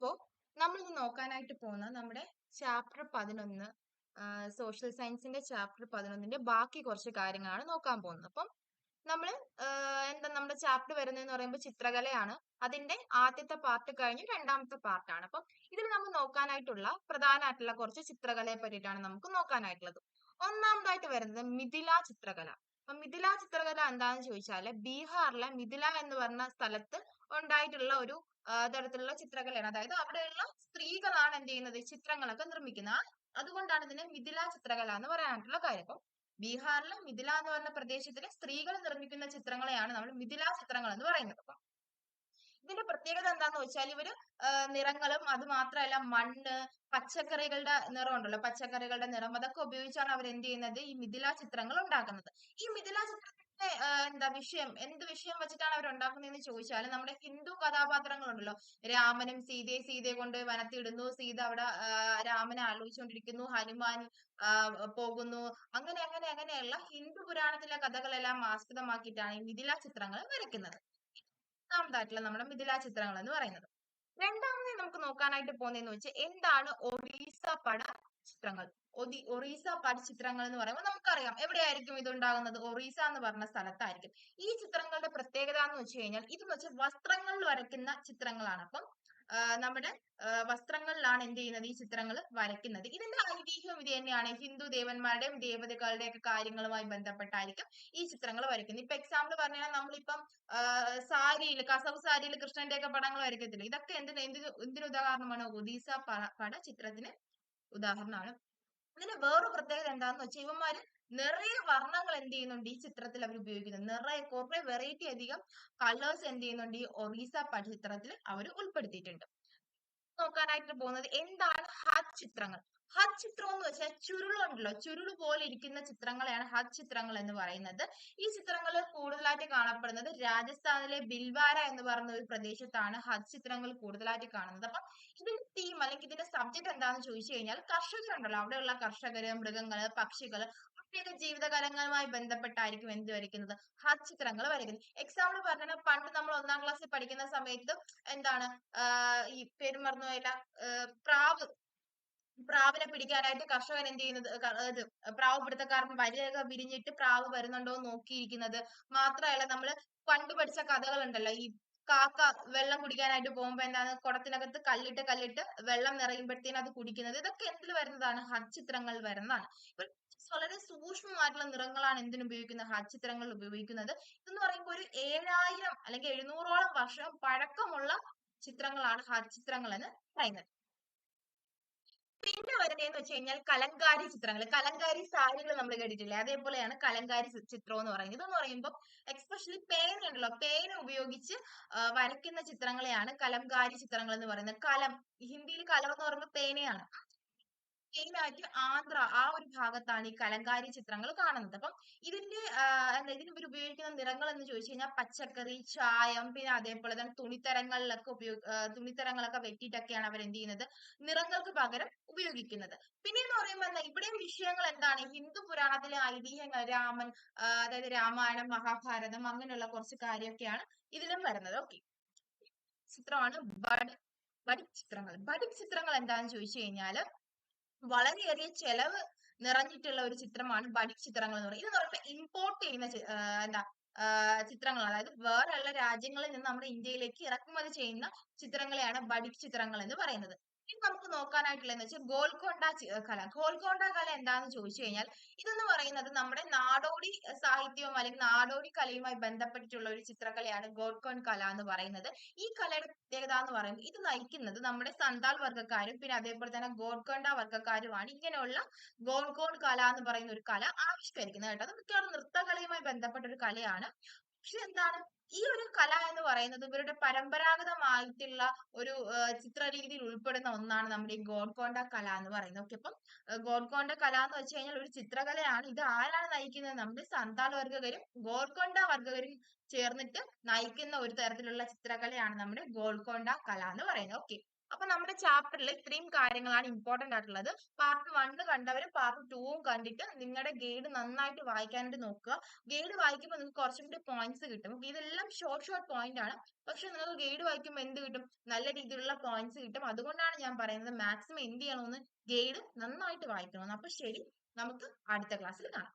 ഇപ്പോ നമ്മളിന്ന് നോക്കാനായിട്ട് പോകുന്നത് നമ്മുടെ ചാപ്റ്റർ 11 സോഷ്യൽ സയൻസിന്റെ ചാപ്റ്റർ 11ന്റെ ബാക്കി കുറച്ച് കാര്യങ്ങളാണ് നോക്കാൻ പോകുന്നത്. അപ്പം നമ്മള് എന്താ നമ്മുടെ ചാപ്റ്റർ വരുന്നതെന്ന് പറയുമ്പോൾ ചിത്രകലയാണ്. അതിന്റെ ആദ്യത്തെ പാർട്ട് കഴിഞ്ഞ് രണ്ടാമത്തെ പാർട്ടാണ്. അപ്പം ഇതിൽ നമ്മൾ നോക്കാനായിട്ടുള്ള പ്രധാനമായിട്ടുള്ള കുറച്ച് ചിത്രകലയെ പറ്റിയിട്ടാണ് നമുക്ക് നോക്കാനായിട്ടുള്ളത്. ഒന്നാമതായിട്ട് വരുന്നത് മിഥില ചിത്രകല. അപ്പൊ മിഥില ചിത്രകല എന്താണെന്ന് ചോദിച്ചാല് ബീഹാറിലെ മിഥില എന്ന് പറഞ്ഞ സ്ഥലത്ത് ഉണ്ടായിട്ടുള്ള ഒരു തരത്തിലുള്ള ചിത്രകലയാണ്. അതായത് അവിടെയുള്ള സ്ത്രീകളാണ് എന്ത് ചെയ്യുന്നത്, ചിത്രങ്ങളൊക്കെ നിർമ്മിക്കുന്നത്. അതുകൊണ്ടാണ് ഇതിനെ മിഥില ചിത്രകല എന്ന് പറയാനായിട്ടുള്ള കാര്യം. അപ്പം ബീഹാറിലെ മിഥില എന്ന് പറഞ്ഞ പ്രദേശത്തിലെ സ്ത്രീകൾ നിർമ്മിക്കുന്ന ചിത്രങ്ങളെയാണ് നമ്മൾ മിഥില ചിത്രങ്ങൾ എന്ന് പറയുന്നത്. അപ്പം ഇതിന്റെ പ്രത്യേകത എന്താന്ന് വെച്ചാൽ ഇവര് നിറങ്ങളും അത് മാത്രമല്ല മണ്ണ്, പച്ചക്കറികളുടെ നിറം ഉണ്ടല്ലോ, പച്ചക്കറികളുടെ നിറം അതൊക്കെ ഉപയോഗിച്ചാണ് അവർ എന്ത് ചെയ്യുന്നത്, ഈ മിഥില ചിത്രങ്ങൾ ഉണ്ടാക്കുന്നത്. ഈ മിഥില ചിത്രത്തിന്റെ എന്താ വിഷയം, എന്ത് വിഷയം വെച്ചിട്ടാണ് അവർ ഉണ്ടാക്കുന്നതെന്ന് ചോദിച്ചാൽ നമ്മുടെ ഹിന്ദു കഥാപാത്രങ്ങളുണ്ടല്ലോ, രാമനും സീതയെ കൊണ്ട് വനത്തിടുന്നു, സീത അവിടെ രാമനെ ആലോചിച്ചുകൊണ്ടിരിക്കുന്നു, ഹനുമാൻ പോകുന്നു, അങ്ങനെയുള്ള ഹിന്ദു പുരാണത്തിലെ കഥകളെല്ലാം ആസ്പദമാക്കിയിട്ടാണ് ഈ മിഥില ചിത്രങ്ങൾ വരയ്ക്കുന്നത്. ഒന്നാമതായിട്ടുള്ള നമ്മുടെ മിഥില ചിത്രങ്ങൾ എന്ന് പറയുന്നത്. രണ്ടാമത് നമുക്ക് നോക്കാനായിട്ട് പോകുന്നതെന്ന് വെച്ചാൽ എന്താണ് ഒറീസ പട ചിത്രങ്ങൾ. ഒറീസ പട ചിത്രങ്ങൾ എന്ന് പറയുമ്പോൾ നമുക്കറിയാം എവിടെയായിരിക്കും ഇത് ഉണ്ടാകുന്നത്, ഒറീസ എന്ന് പറഞ്ഞ സ്ഥലത്തായിരിക്കും. ഈ ചിത്രങ്ങളുടെ പ്രത്യേകത എന്ന് വെച്ച് കഴിഞ്ഞാൽ ഇതെന്ന് വെച്ചാൽ വസ്ത്രങ്ങളിൽ വരയ്ക്കുന്ന ചിത്രങ്ങളാണ്. അപ്പം നമ്മുടെ വസ്ത്രങ്ങളിലാണ് എന്ത് ചെയ്യുന്നത്, ഈ ചിത്രങ്ങൾ വരയ്ക്കുന്നത്. ഇതിന്റെ ഐതിഹ്യം ഇത് തന്നെയാണ്. ഹിന്ദു ദേവന്മാരുടെയും ദേവതകളുടെയും ഒക്കെ കാര്യങ്ങളുമായി ബന്ധപ്പെട്ടായിരിക്കും ഈ ചിത്രങ്ങൾ വരയ്ക്കുന്നത്. ഇപ്പൊ എക്സാമ്പിൾ പറഞ്ഞാൽ നമ്മളിപ്പം സാരിയിൽ, കസവ് സാരിയിൽ കൃഷ്ണന്റെ ഒക്കെ പടങ്ങൾ വരയ്ക്കത്തില്ല. ഇതൊക്കെ എന്തിന് ഉദാഹരണമാണ്, ഒറീസ പട ചിത്രത്തിന് ഉദാഹരണമാണ്. ഇതിന് വേറൊരു പ്രത്യേകത എന്താന്ന് വെച്ചാൽ ഇവന്മാര് നിറയെ വർണ്ണങ്ങൾ എന്ത് ചെയ്യുന്നുണ്ട് ഈ ചിത്രത്തിൽ അവർ ഉപയോഗിക്കുന്നത്. നിറയെ കുറെ വെറൈറ്റി അധികം കളേഴ്സ് എന്ത് ചെയ്യുന്നുണ്ട് ഈ ഒറീസ പട ചിത്രത്തിൽ അവർ ഉൾപ്പെടുത്തിയിട്ടുണ്ട്. നോക്കാനായിട്ട് പോകുന്നത് എന്താണ് ഹജ് ചിത്രങ്ങൾ. ഹജ് ചിത്രം എന്ന് വെച്ചാൽ ചുരുളുണ്ടല്ലോ, ചുരുള് പോലെ ഇരിക്കുന്ന ചിത്രങ്ങളെയാണ് ഹജ് ചിത്രങ്ങൾ എന്ന് പറയുന്നത്. ഈ ചിത്രങ്ങൾ കൂടുതലായിട്ട് കാണപ്പെടുന്നത് രാജസ്ഥാനിലെ ബിൽവാര എന്ന് പറയുന്ന ഒരു പ്രദേശത്താണ് ഹജ് ചിത്രങ്ങൾ കൂടുതലായിട്ട് കാണുന്നത്. അപ്പൊ ഇതിന്റെ തീം അല്ലെങ്കിൽ ഇതിന്റെ സബ്ജക്ട് എന്താണെന്ന് ചോദിച്ചു കഴിഞ്ഞാൽ കർഷകരുണ്ടല്ലോ, അവിടെയുള്ള കർഷകര്, മൃഗങ്ങള്, പക്ഷികള് അവരുടെയൊക്കെ ജീവിതകാലങ്ങളുമായി ബന്ധപ്പെട്ടായിരിക്കും എന്ത് വരയ്ക്കുന്നത്, ഹജ് ചിത്രങ്ങൾ വരയ്ക്കുന്നത്. എക്സാമ്പിൾ പറഞ്ഞാൽ പണ്ട് നമ്മൾ 1ാം ക്ലാസ്സിൽ പഠിക്കുന്ന സമയത്ത് എന്താണ് ഈ പേര് മറന്നു പോയില്ല, പ്രാവിനെ പിടിക്കാനായിട്ട് കർഷകൻ എന്ത് ചെയ്യുന്നത്, ഇത് പ്രാവ് പിടുത്തക്കാരൻ വരിയൊക്കെ വിരിഞ്ഞിട്ട് പ്രാവ് വരുന്നുണ്ടോ എന്ന് നോക്കിയിരിക്കുന്നത്. മാത്രമല്ല നമ്മള് പണ്ട് പഠിച്ച കഥകളുണ്ടല്ലോ, ഈ കാക്ക വെള്ളം കുടിക്കാനായിട്ട് പോകുമ്പോ എന്താണ് കുടത്തിനകത്ത് കല്ലിട്ട് വെള്ളം നിറയുമ്പോഴത്തേനും അത് കുടിക്കുന്നത്. ഇതൊക്കെ എന്തിൽ വരുന്നതാണ്, ഹജ് ചിത്രങ്ങളിൽ വരുന്നതാണ്. ഇപ്പൊ വളരെ സൂക്ഷ്മമായിട്ടുള്ള നിറങ്ങളാണ് എന്തിനു ഉപയോഗിക്കുന്നത്, ഹജ് ചിത്രങ്ങളിൽ ഉപയോഗിക്കുന്നത്. ഇതെന്ന് പറയുമ്പോൾ ഒരു 7000 അല്ലെങ്കിൽ 700ഓളം വർഷം പഴക്കമുള്ള ചിത്രങ്ങളാണ് ഹജ് ചിത്രങ്ങൾ എന്ന് പറയുന്നത്. പിന്നെ വരുന്നതെന്ന് വെച്ച് കഴിഞ്ഞാൽ കലങ്കാരി ചിത്രങ്ങൾ. കലങ്കാരി സാരികൾ നമ്മൾ കേട്ടിട്ടില്ലേ, അതേപോലെയാണ് കലങ്കാരി ചിത്രം എന്ന് പറയുന്നത്. ഇതെന്ന് പറയുമ്പോൾ എക്സ്പെഷ്യലി പേന ഉണ്ടല്ലോ, പേന ഉപയോഗിച്ച് വരയ്ക്കുന്ന ചിത്രങ്ങളെയാണ് കലംകാരി ചിത്രങ്ങൾ എന്ന് പറയുന്നത്. കലം, ഹിന്ദിയിൽ കലം എന്ന് പറയുമ്പോൾ പേനയാണ്. മെയിനായിട്ട് ആന്ധ്ര ആ ഒരു ഭാഗത്താണ് ഈ കലങ്കാരി ചിത്രങ്ങൾ കാണുന്നത്. അപ്പം ഇതിന്റെ എന്താ ഇതിന് ഇവർ ഉപയോഗിക്കുന്ന നിറങ്ങൾ എന്ന് ചോദിച്ചു കഴിഞ്ഞാൽ പച്ചക്കറി, ചായം, പിന്നെ അതേപോലെ തന്നെ തുണിത്തരങ്ങളൊക്കെ വെട്ടിയിട്ടൊക്കെയാണ് അവർ എന്ത് ചെയ്യുന്നത്, നിറങ്ങൾക്ക് പകരം ഉപയോഗിക്കുന്നത്. പിന്നെയെന്ന് പറയുമ്പോൾ എന്താ ഇവിടെയും വിഷയങ്ങൾ എന്താണ്, ഹിന്ദു പുരാണത്തിലെ ഐതിഹ്യങ്ങൾ, രാമൻ, അതായത് രാമായണം, മഹാഭാരതം, അങ്ങനെയുള്ള കുറച്ച് കാര്യമൊക്കെയാണ് ഇതിലും വരുന്നത്. ഓക്കെ, ചിത്രമാണ് ബഡിക് ചിത്രങ്ങൾ. ബഡിക് ചിത്രങ്ങൾ എന്താണെന്ന് ചോദിച്ചു കഴിഞ്ഞാല് വളരെയേറിയ ചെലവ് നിറഞ്ഞിട്ടുള്ള ഒരു ചിത്രമാണ് ബഡിക് ചിത്രങ്ങൾ എന്ന് പറയുന്നത്. ഇതെന്ന് പറയുമ്പോൾ ഇമ്പോർട്ട് ചെയ്യുന്ന എന്താ ചിത്രങ്ങൾ, അതായത് വേറെയുള്ള രാജ്യങ്ങളിൽ നിന്ന് നമ്മുടെ ഇന്ത്യയിലേക്ക് ഇറക്കുമതി ചെയ്യുന്ന ചിത്രങ്ങളെയാണ് ബഡിക് ചിത്രങ്ങൾ എന്ന് പറയുന്നത്. ഇനി നമുക്ക് നോക്കാനായിട്ടുള്ളതെന്ന് വെച്ചാൽ ഗോൽക്കൊണ്ട കല. ഗോൽക്കൊണ്ട കല എന്താണെന്ന് ചോദിച്ചു കഴിഞ്ഞാൽ ഇതെന്ന് പറയുന്നത് നമ്മുടെ നാടോടി സാഹിത്യവും അല്ലെങ്കിൽ നാടോടി കലയുമായി ബന്ധപ്പെട്ടിട്ടുള്ള ഒരു ചിത്രകലയാണ് ഗോൽക്കൊൺ കല എന്ന് പറയുന്നത്. ഈ കലയുടെ പ്രത്യേകത എന്ന് പറയുമ്പോൾ ഇത് നയിക്കുന്നത് നമ്മുടെ സന്താൽ വർഗ്ഗക്കാരും പിന്നെ അതേപോലെ തന്നെ ഗോൽക്കൊണ്ട വർഗ്ഗക്കാരുമാണ് ഇങ്ങനെയുള്ള ഗോൽക്കോൺ കല എന്ന് പറയുന്ന ഒരു കല ആവിഷ്കരിക്കുന്നത് കേട്ടോ. അത് മിക്കവാറും നൃത്തകലയുമായി ബന്ധപ്പെട്ട ഒരു കലയാണ്. പക്ഷെ എന്താണ് ഈ ഒരു കല എന്ന് പറയുന്നത് ഇവരുടെ പരമ്പരാഗതമായിട്ടുള്ള ഒരു ചിത്ര രീതിയിൽ ഉൾപ്പെടുന്ന ഒന്നാണ് നമ്മുടെ ഈ ഗോൽക്കൊണ്ട കല എന്ന് പറയുന്നത്. ഓക്കെ, അപ്പം ഗോൽക്കൊണ്ട കല എന്ന് വെച്ച് കഴിഞ്ഞാൽ ഒരു ചിത്രകലയാണ്. ഇത് ആരാണ് നയിക്കുന്നത്, നമ്മുടെ സന്താൽ വർഗ്ഗകരും ഗോൽക്കൊണ്ട വർഗ്ഗകരും ചേർന്നിട്ട് നയിക്കുന്ന ഒരു തരത്തിലുള്ള ചിത്രകലയാണ് നമ്മുടെ ഗോൽക്കൊണ്ട കല എന്ന് പറയുന്നത്. ഓക്കെ, അപ്പൊ നമ്മുടെ ചാപ്റ്ററിൽ ഇത്രയും കാര്യങ്ങളാണ് ഇമ്പോർട്ടന്റ് ആയിട്ടുള്ളത്. പാർട്ട് 1 കണ്ടവരും പാർട്ട് 2 കണ്ടിട്ട് നിങ്ങളുടെ ഗൈഡ് നന്നായിട്ട് വായിക്കാനായിട്ട് നോക്കുക. ഗൈഡ് വായിക്കുമ്പോൾ നിങ്ങൾക്ക് കുറച്ചും കൂടി പോയിന്റ്സ് കിട്ടും. ഇതെല്ലാം ഷോർട്ട് പോയിന്റ് ആണ്. പക്ഷെ നിങ്ങൾക്ക് ഗൈഡ് വായിക്കുമ്പോൾ എന്ത് കിട്ടും? നല്ല രീതിയിലുള്ള പോയിന്റ്സ് കിട്ടും. അതുകൊണ്ടാണ് ഞാൻ പറയുന്നത് മാക്സിമം എന്ത് ചെയ്യണമെന്ന് ഗൈഡ് നന്നായിട്ട് വായിക്കണമെന്ന്. അപ്പൊ ശരി, നമുക്ക് അടുത്ത ക്ലാസ്സിൽ കാണാം.